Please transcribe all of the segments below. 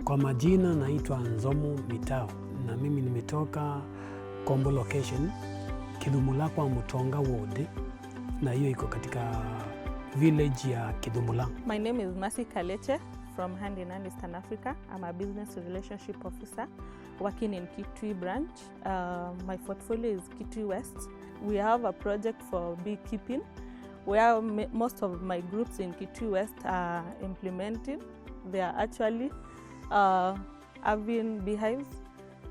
Kwa majina naitwa Nzomo Mitao na mimi nimetoka Kombo location, Kidhumula kwa Mutonga ward, na hiyo iko katika village ya Kidhumula. My name is Mikakaa Ndi from Ndi Ngui Eastern Africa. I'm a business relationship officer working in Kitui branch. My portfolio is Kitui West. We have a project for beekeeping where most of my groups in Kitui West are implementing. They are actually having beehives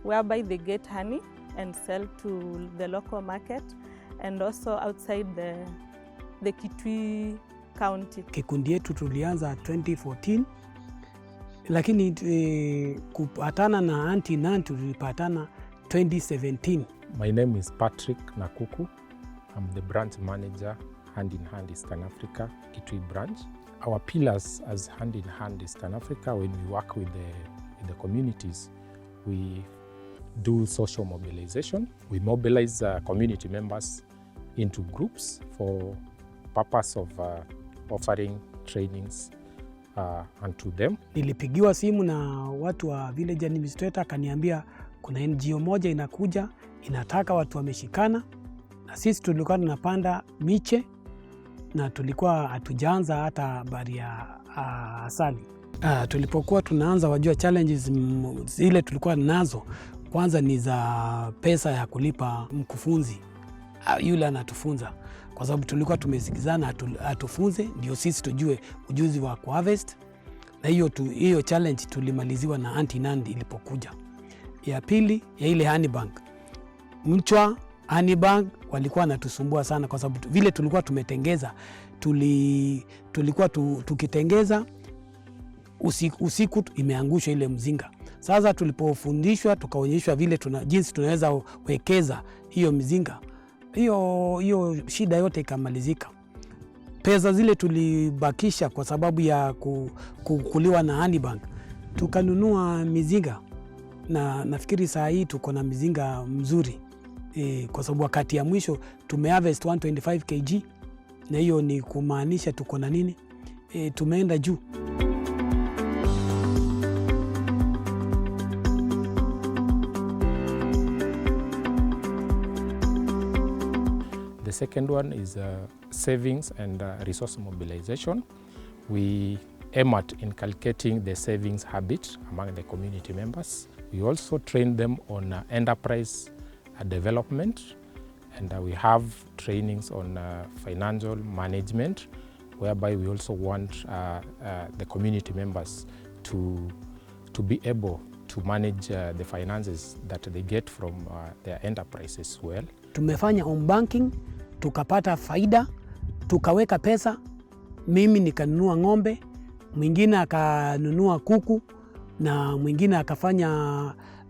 whereby they get honey and sell to the local market and also outside the Kitui county. Kikundi yetu tulianza 2014, lakini kupatana na Ndi Ngui tulipatana 2017. My name is Patrick Nakuku. I'm the branch manager, Ndi Ngui Eastern Africa, Kitui branch. Our pillars as Ndi Ngui Eastern Africa, when we work with the communities, we do social mobilization. We mobilize community members into groups for purpose of offering trainings unto them. Nilipigiwa simu na watu wa village administrator, akaniambia kuna NGO moja inakuja inataka watu wameshikana, na sisi tulikuwa tunapanda miche na tulikuwa hatujaanza hata habari ya asali. Tulipokuwa tunaanza, wajua challenges zile tulikuwa nazo, kwanza ni za pesa ya kulipa mkufunzi yule anatufunza, kwa sababu tulikuwa tumesikizana atufunze ndio sisi tujue ujuzi wa harvest, na hiyo challenge tulimaliziwa na Ndi Ngui ilipokuja. Ya pili ya ile honey bank, mchwa honey bank walikuwa natusumbua sana, kwa sababu vile tulikuwa tumetengeza, tulikuwa tukitengeza usiku imeangusha ile mzinga. Sasa tulipofundishwa tukaonyeshwa vile jinsi tunaweza wekeza hiyo mzinga, hiyo shida yote ikamalizika. Pesa zile tulibakisha kwa sababu ya kukuliwa na honey bank, tukanunua mizinga, na nafikiri saa hii tuko na mizinga mzuri kwa sababu wakati ya mwisho tumeharvest 125 kg, na hiyo ni kumaanisha tuko na nini, tumeenda juu. The second one is savings and resource mobilization. We aim at inculcating the savings habit among the community members. We also train them on enterprise development, and we have trainings on financial management, whereby we also want the community members to be able to manage the finances that they get from their enterprises well. Tumefanya home banking, tukapata faida, tukaweka pesa. Mimi nikanunua ng'ombe, mwingine akanunua kuku, na mwingine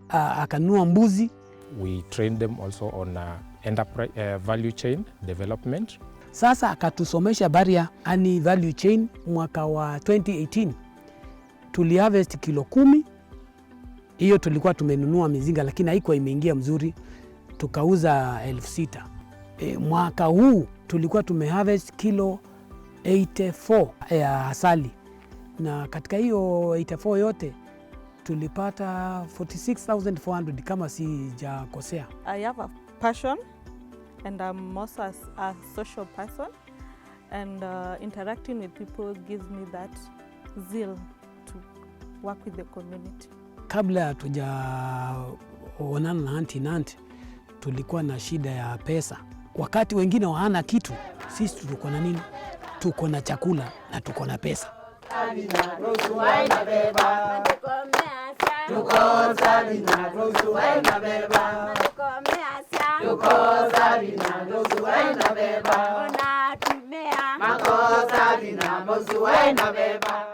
akanunua mbuzi. We train them also on enterprise value chain development. Sasa akatusomesha habari ya value chain. Mwaka wa 2018 tuliharvest kilo 10. Hiyo tulikuwa tumenunua mizinga, lakini haikuwa imeingia mzuri, tukauza 6,000. Mwaka huu tulikuwa tumeharvest kilo 84 ya asali, na katika hiyo 84 yote tulipata 46,400 kama sijakosea. I have a passion and I'm also a social person, and interacting with people gives me that zeal to work with the community. Kabla hatujaonana na Ndi Ngui tulikuwa na shida ya pesa. Wakati wengine hawana kitu, sisi tuko na nini? Tuko na chakula na tuko na pesa. Makosa bina mozu waina beba.